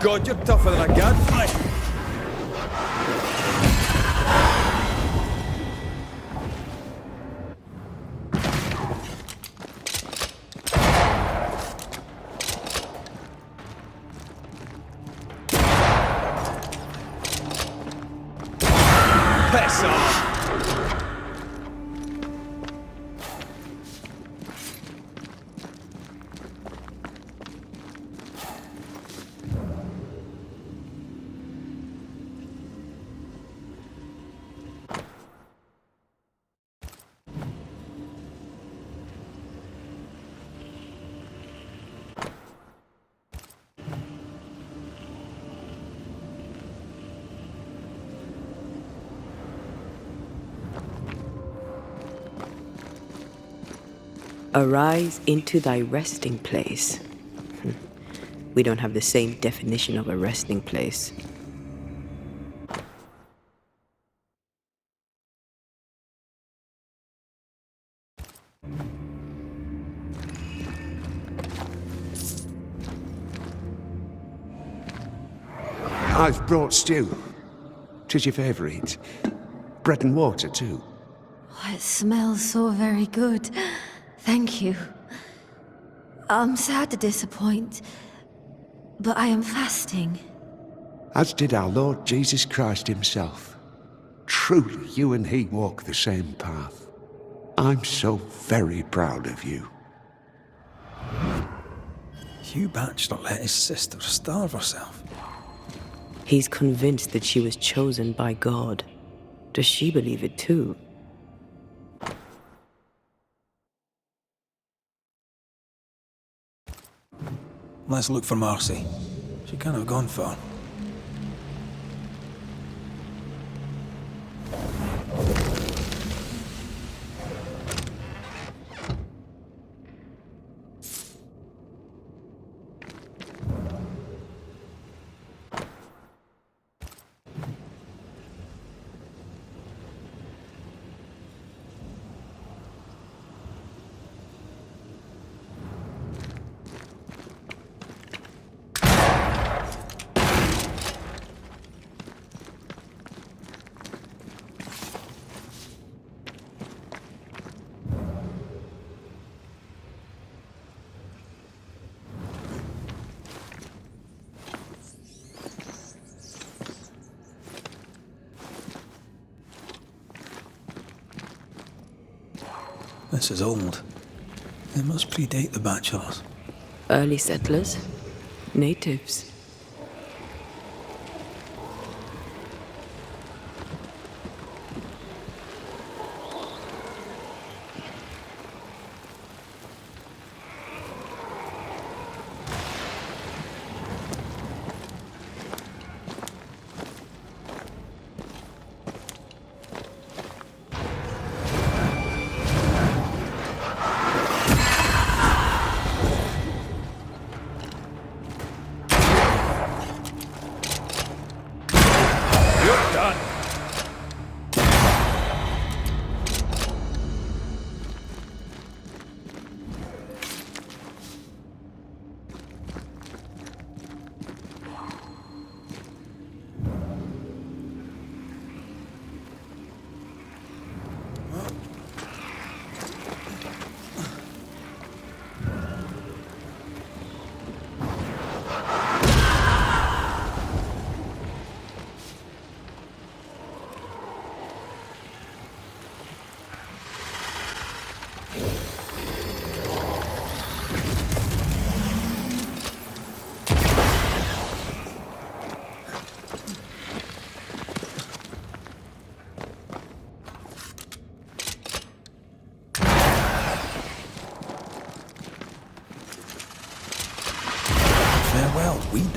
God, you're tougher than a gadfly. Piss off! Arise into thy resting place. We don't have the same definition of a resting place. I've brought stew. 'Tis your favourite. Bread and water, too. Oh, it smells so very good. Thank you. I'm sad to disappoint, but I am fasting. As did our Lord Jesus Christ himself. Truly, you and he walk the same path. I'm so very proud of you. Hugh Batchelor let his sister starve herself. He's convinced that she was chosen by God. Does she believe it too? Let's look for Marcy. She can't have gone far. This is old. It must predate the Batchelors. Early settlers? Natives? Farewell, weed.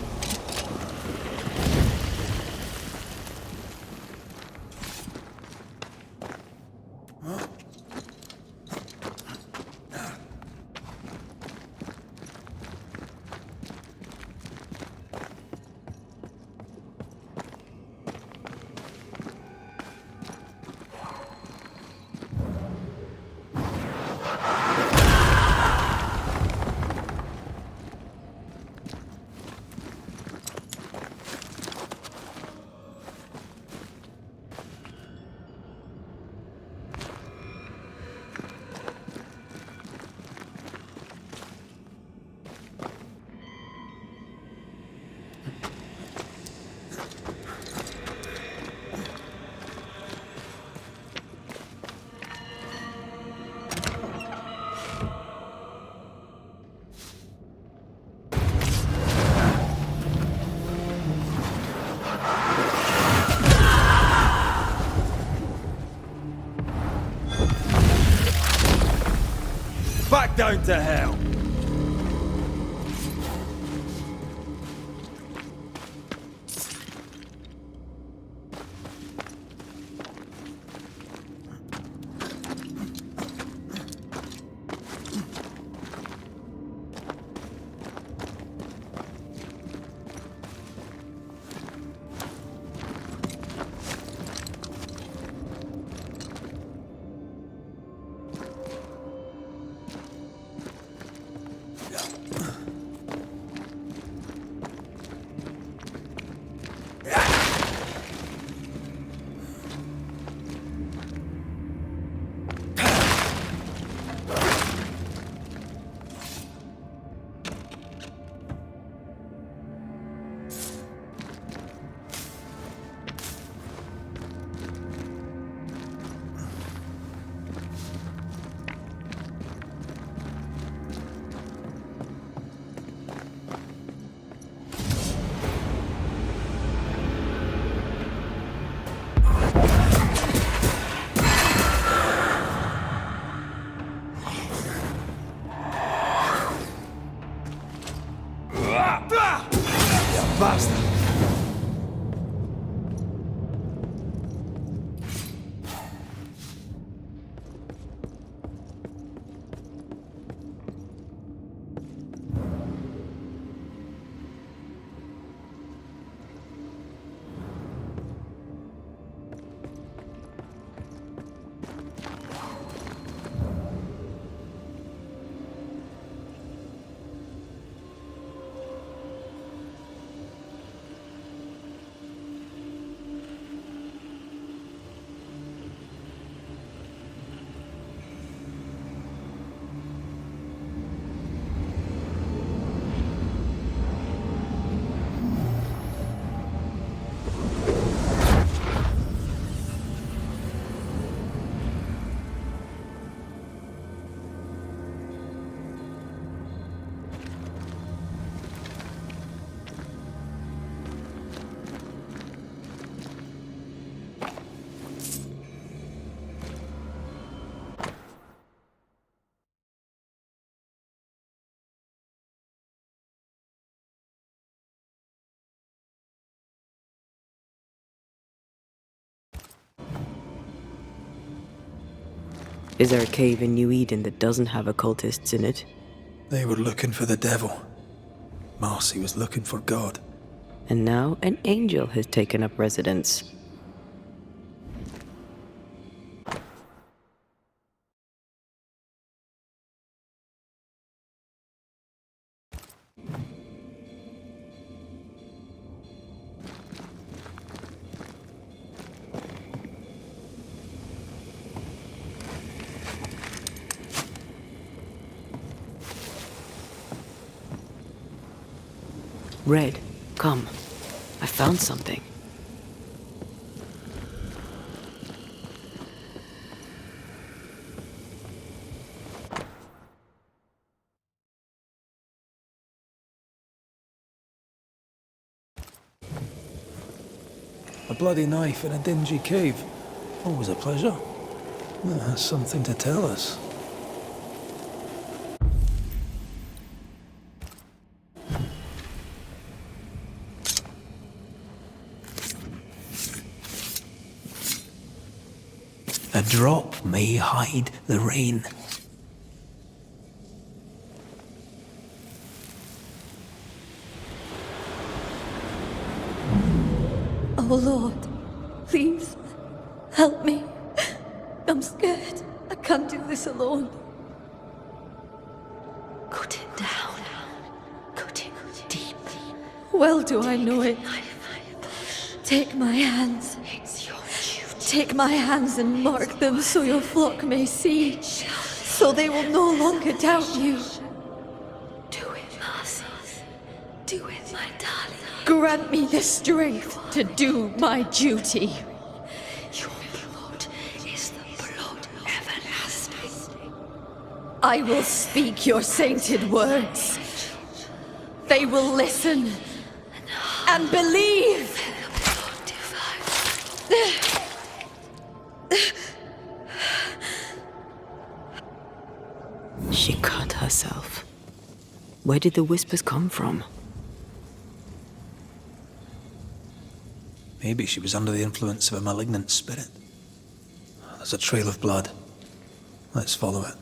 Back down to hell! Basta! Is there a cave in New Eden that doesn't have occultists in it? They were looking for the devil. Marcy was looking for God. And now an angel has taken up residence. Red, come. I found something. A bloody knife in a dingy cave. Always a pleasure. That's something to tell us. A drop may hide the rain. Oh Lord, please, help me. I'm scared. I can't do this alone. Cut it down. Cut it deep. Well do I know it. Take my hands. Take my hands and mark them so your flock may see, so they will no longer doubt you. Do it, Marcy. Do it, my darling. Grant me the strength to do my duty. Your blood is the blood everlasting. I will speak your sainted words. They will listen and believe. She cut herself. Where did the whispers come from? Maybe she was under the influence of a malignant spirit. There's a trail of blood. Let's follow it.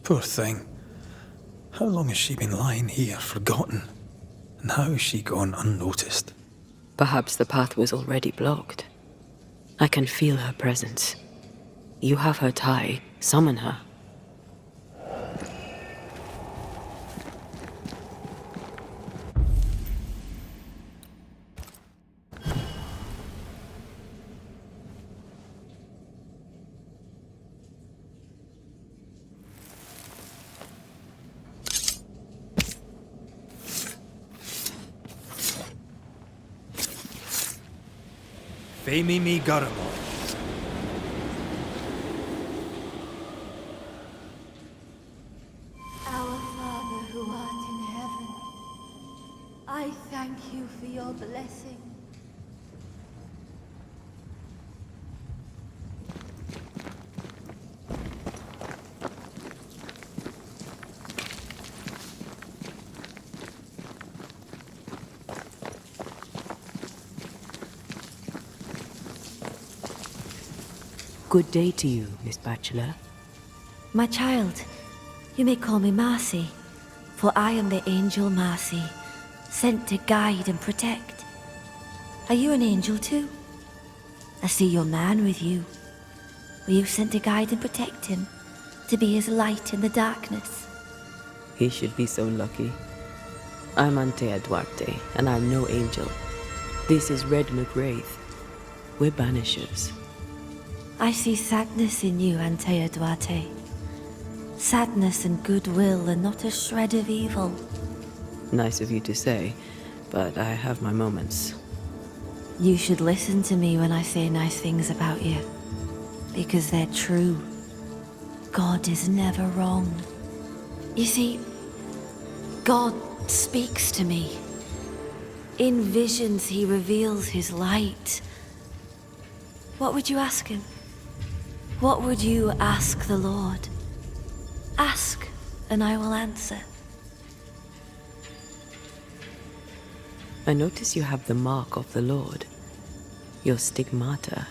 Poor thing. How long has she been lying here, forgotten? And how has she gone unnoticed? Perhaps the path was already blocked. I can feel her presence. You have her tie. Summon her. Femi mi garamo. Our Father who art in heaven, I thank you for your blessing. Good day to you, Miss Bachelor. My child, you may call me Marcy, for I am the angel Marcy, sent to guide and protect. Are you an angel too? I see your man with you. Were you sent to guide and protect him, to be his light in the darkness? He should be so lucky. I'm Antea Duarte, and I'm no angel. This is Red McWraith. We're banishers. I see sadness in you, Antea Duarte. Sadness and goodwill and not a shred of evil. Nice of you to say, but I have my moments. You should listen to me when I say nice things about you, because they're true. God is never wrong. You see, God speaks to me. In visions, he reveals his light. What would you ask him? What would you ask the Lord? Ask, and I will answer. I notice you have the mark of the Lord. Your stigmata.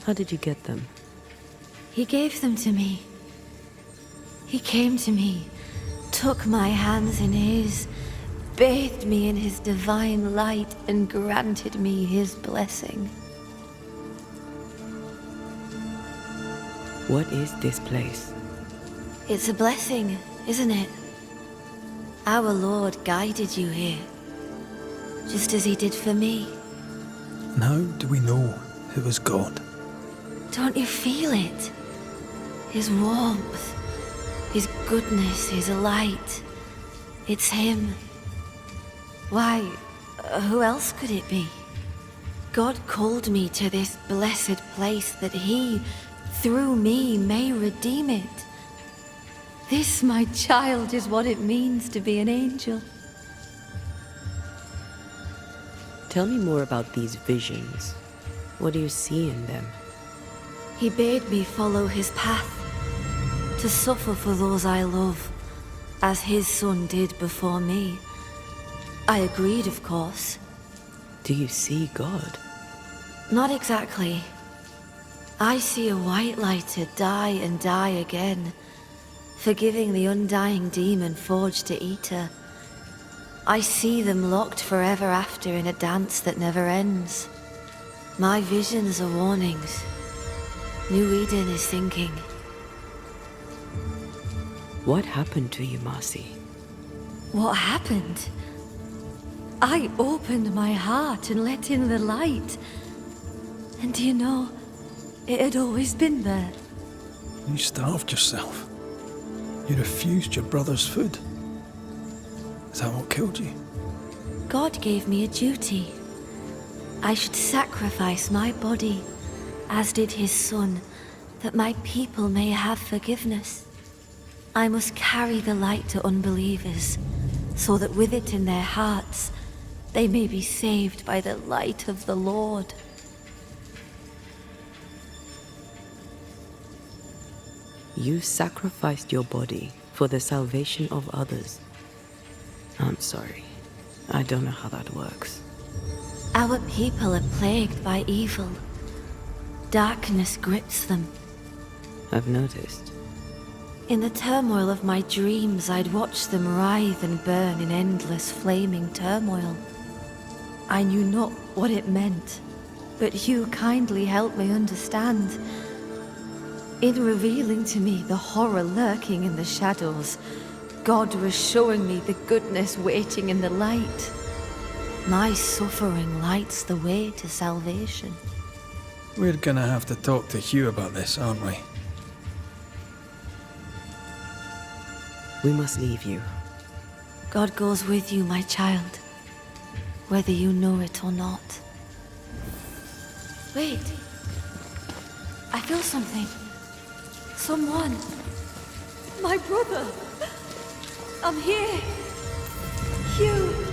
How did you get them? He gave them to me. He came to me, took my hands in his, bathed me in his divine light, and granted me his blessing. What is this place? It's a blessing, isn't it? Our Lord guided you here, just as he did for me. And how do we know it was God? Don't you feel it? His warmth, his goodness, his light. It's him. Why, who else could it be? God called me to this blessed place that he, through me, may redeem it. This, my child, is what it means to be an angel. Tell me more about these visions. What do you see in them? He bade me follow his path, to suffer for those I love, as his son did before me. I agreed, of course. Do you see God? Not exactly. I see a white lighter die and die again, forgiving the undying demon forged to eat her. I see them locked forever after in a dance that never ends. My visions are warnings. New Eden is sinking. What happened to you, Marcy? What happened? I opened my heart and let in the light. And do you know, it had always been there. You starved yourself. You refused your brother's food. Is that what killed you? God gave me a duty. I should sacrifice my body, as did his son, that my people may have forgiveness. I must carry the light to unbelievers, so that with it in their hearts, they may be saved by the light of the Lord. You sacrificed your body for the salvation of others. I'm sorry. I don't know how that works. Our people are plagued by evil. Darkness grips them. I've noticed. In the turmoil of my dreams, I'd watch them writhe and burn in endless flaming turmoil. I knew not what it meant, but you kindly helped me understand. In revealing to me the horror lurking in the shadows, God was showing me the goodness waiting in the light. My suffering lights the way to salvation. We're gonna have to talk to Hugh about this, aren't we? We must leave you. God goes with you, my child, whether you know it or not. Wait. I feel something. Someone. My brother. I'm here. Hugh.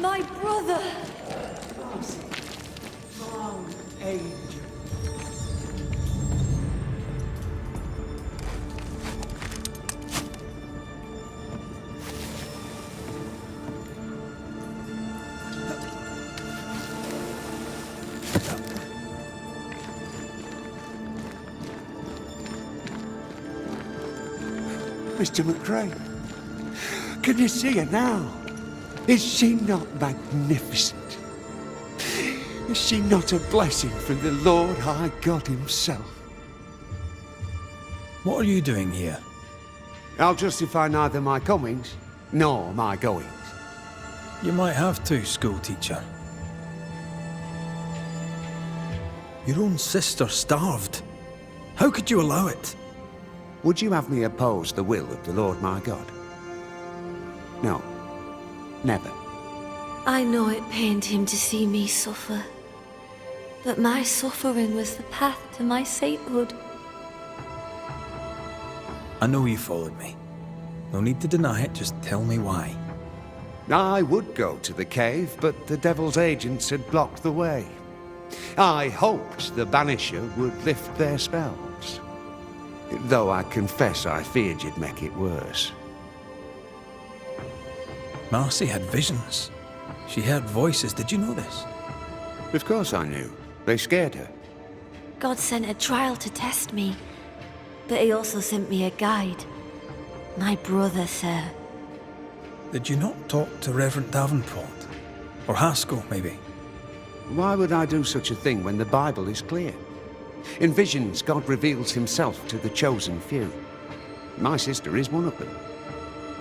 My brother! Oh, angel. Mr. McRae, can you see her now? Is she not magnificent? Is she not a blessing from the Lord High God himself? What are you doing here? I'll justify neither my comings nor my goings. You might have to, schoolteacher. Your own sister starved. How could you allow it? Would you have me oppose the will of the Lord my God? No. Never. I know it pained him to see me suffer, but my suffering was the path to my sainthood. I know you followed me. No need to deny it, just tell me why. I would go to the cave, but the devil's agents had blocked the way. I hoped the Banisher would lift their spells. Though I confess I feared you'd make it worse. Marcy had visions. She heard voices. Did you know this? Of course I knew. They scared her. God sent a trial to test me, but he also sent me a guide. My brother, sir. Did you not talk to Reverend Davenport? Or Haskell, maybe? Why would I do such a thing when the Bible is clear? In visions, God reveals himself to the chosen few. My sister is one of them.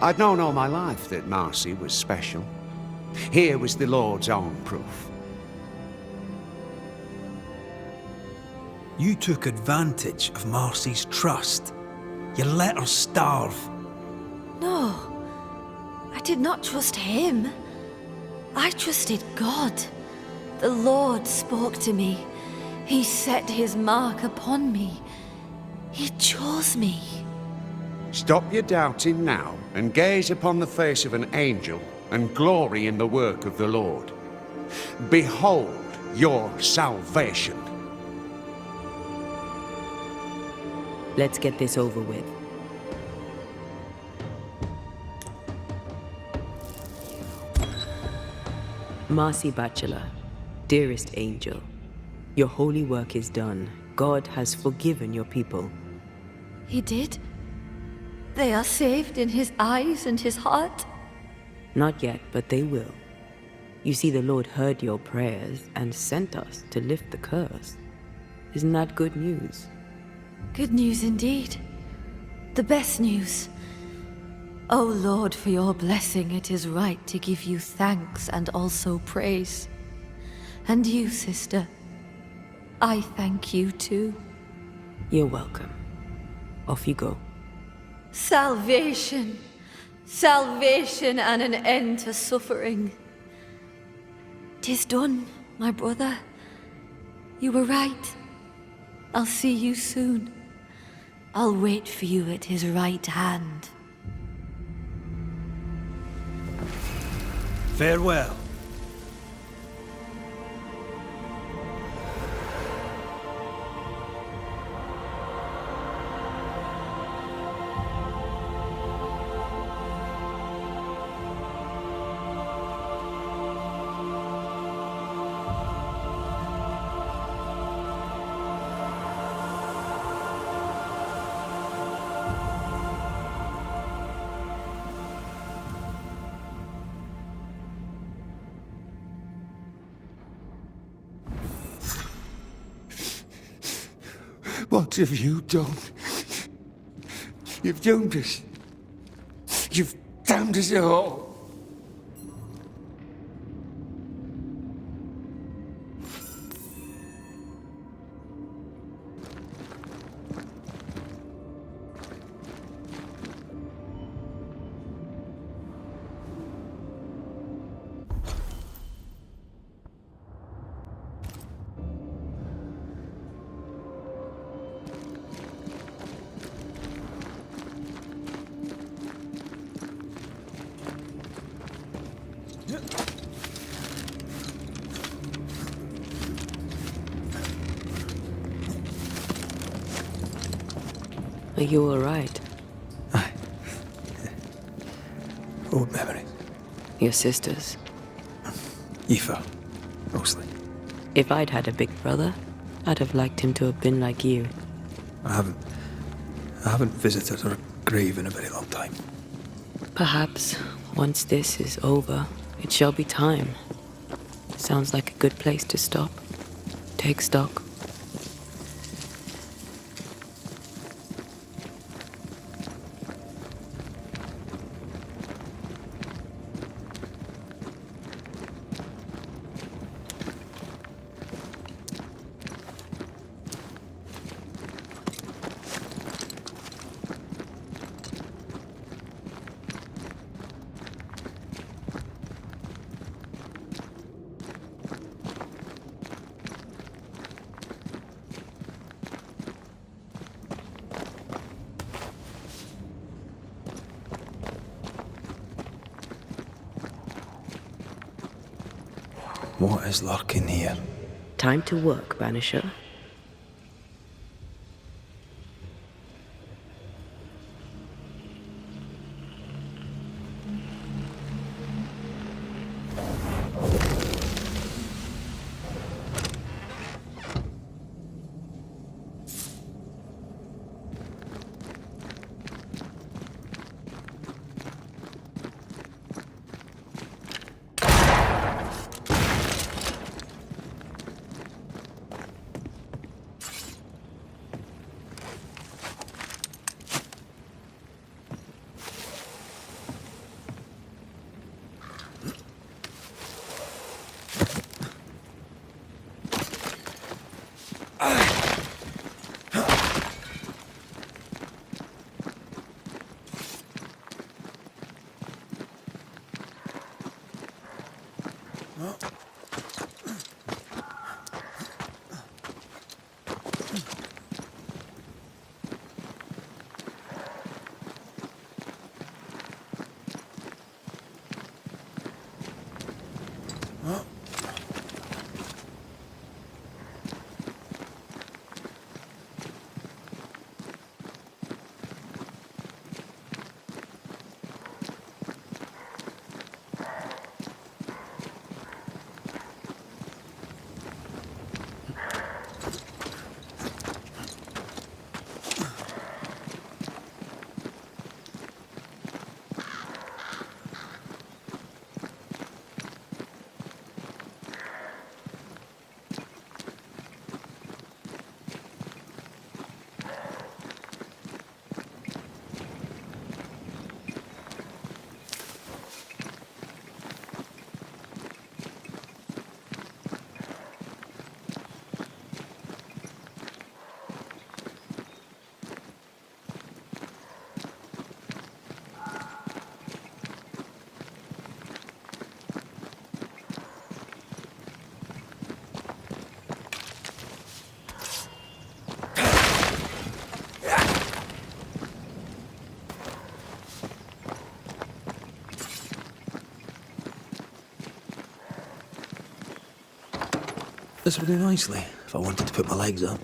I'd known all my life that Marcy was special. Here was the Lord's own proof. You took advantage of Marcy's trust. You let her starve. No, I did not trust him. I trusted God. The Lord spoke to me. He set his mark upon me. He chose me. Stop your doubting now and gaze upon the face of an angel and glory in the work of the Lord. Behold your salvation. Let's get this over with. Marcy Bachelor, dearest angel, your holy work is done. God has forgiven your people. He did? They are saved in his eyes and his heart? Not yet, but they will. You see, the Lord heard your prayers and sent us to lift the curse. Isn't that good news? Good news indeed. The best news. O Lord, for your blessing, it is right to give you thanks and also praise. And you, sister, I thank you too. You're welcome. Off you go. Salvation. Salvation and an end to suffering. 'Tis done, my brother. You were right. I'll see you soon. I'll wait for you at his right hand. Farewell. What have you done? You've doomed us. You've damned us all. Are you all right? Aye. Old memories. Your sisters? Aoife, mostly. If I'd had a big brother, I'd have liked him to have been like you. I haven't visited her grave in a very long time. Perhaps, once this is over, it shall be time. Sounds like a good place to stop. Take stock. What is lurking here? Time to work, Banisher. This would do nicely if I wanted to put my legs up.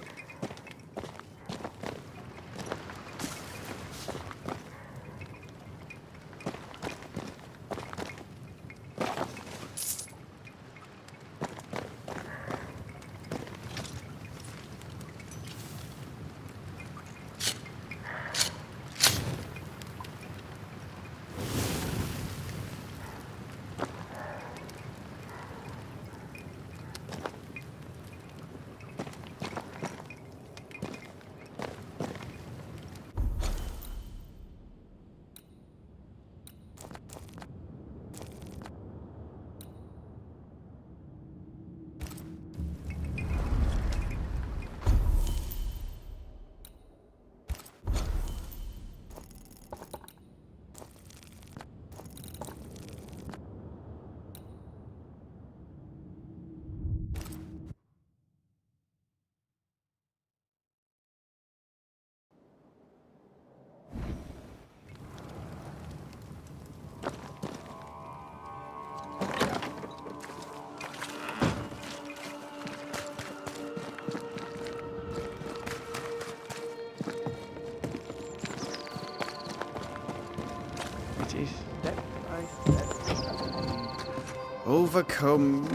Overcome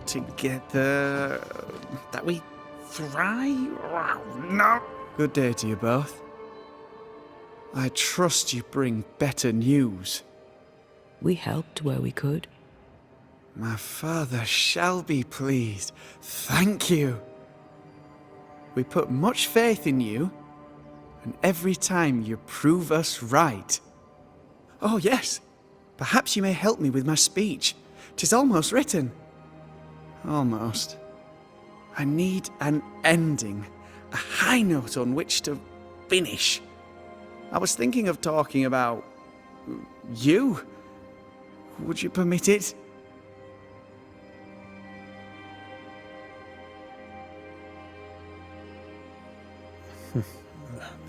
together that we thrive. No. Good day to you both. I trust you bring better news. We helped where we could. My father shall be pleased. Thank you. We put much faith in you, and every time you prove us right. Oh yes, perhaps you may help me with my speech. 'Tis almost written. Almost. I need an ending, a high note on which to finish. I was thinking of talking about you. Would you permit it?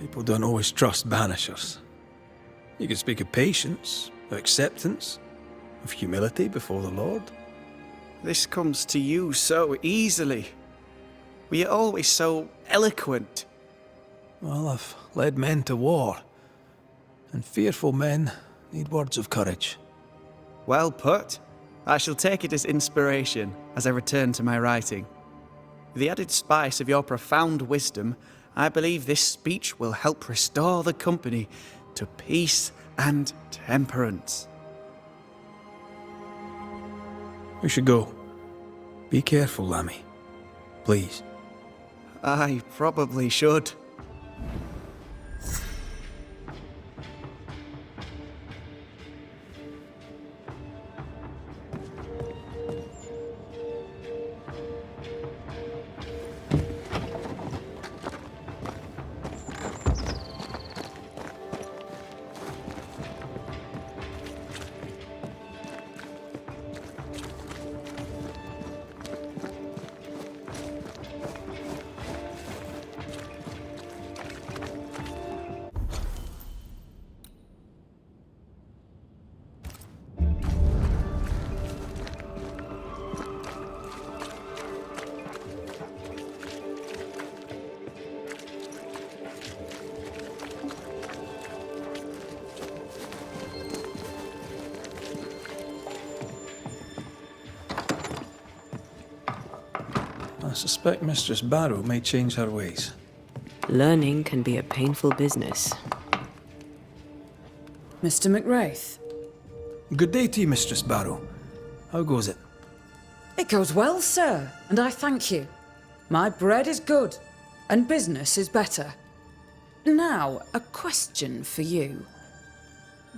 People don't always trust banishers. You can speak of patience, of acceptance, of humility before the Lord. This comes to you so easily. Were you always so eloquent? Well, I've led men to war, and fearful men need words of courage. Well put. I shall take it as inspiration as I return to my writing. With the added spice of your profound wisdom, I believe this speech will help restore the company to peace and temperance. We should go. Be careful, Lammy. Please. I probably should. I suspect Mistress Barrow may change her ways. Learning can be a painful business. Mr. McWraith. Good day to you, Mistress Barrow. How goes it? It goes well, sir, and I thank you. My bread is good, and business is better. Now, a question for you.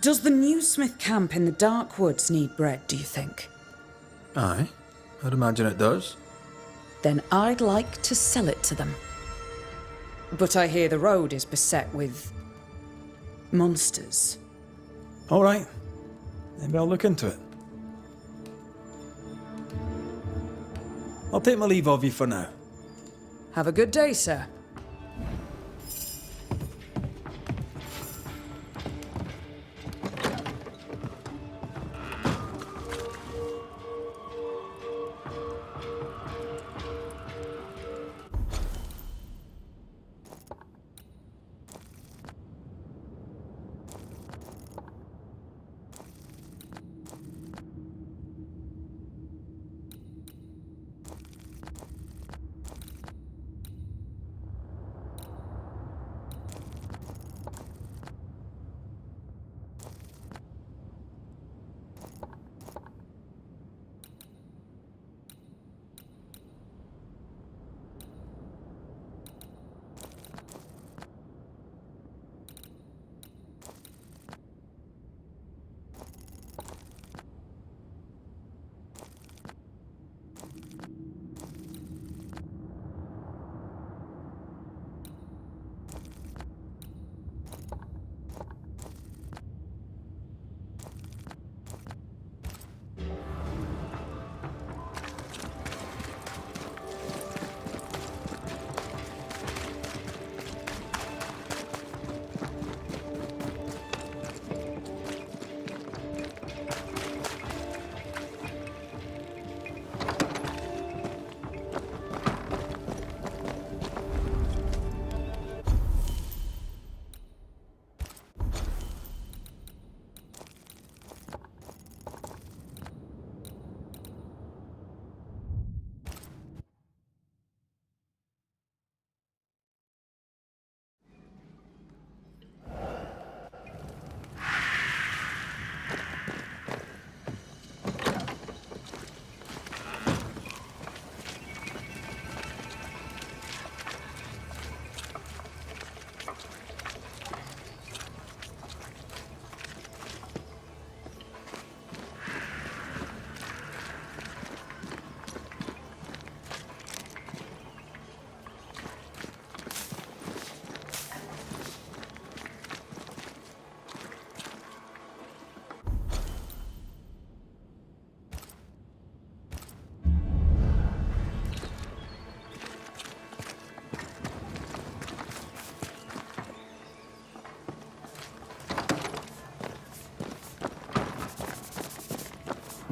Does the new Smith camp in the Dark Woods need bread, do you think? Aye, I'd imagine it does. Then I'd like to sell it to them. But I hear the road is beset with monsters. All right. Maybe I'll look into it. I'll take my leave of you for now. Have a good day, sir.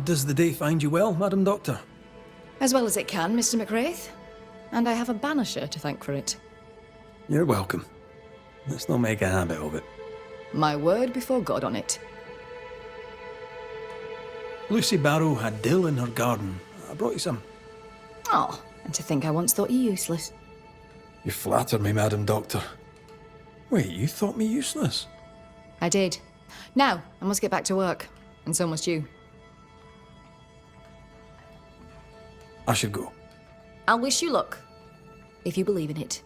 Does the day find you well, Madam Doctor? As well as it can, Mr. McWraith. And I have a banisher to thank for it. You're welcome. Let's not make a habit of it. My word before God on it. Lucy Barrow had dill in her garden. I brought you some. Oh, and to think I once thought you useless. You flatter me, Madam Doctor. Wait, you thought me useless? I did. Now, I must get back to work. And so must you. I should go. I'll wish you luck. If you believe in it.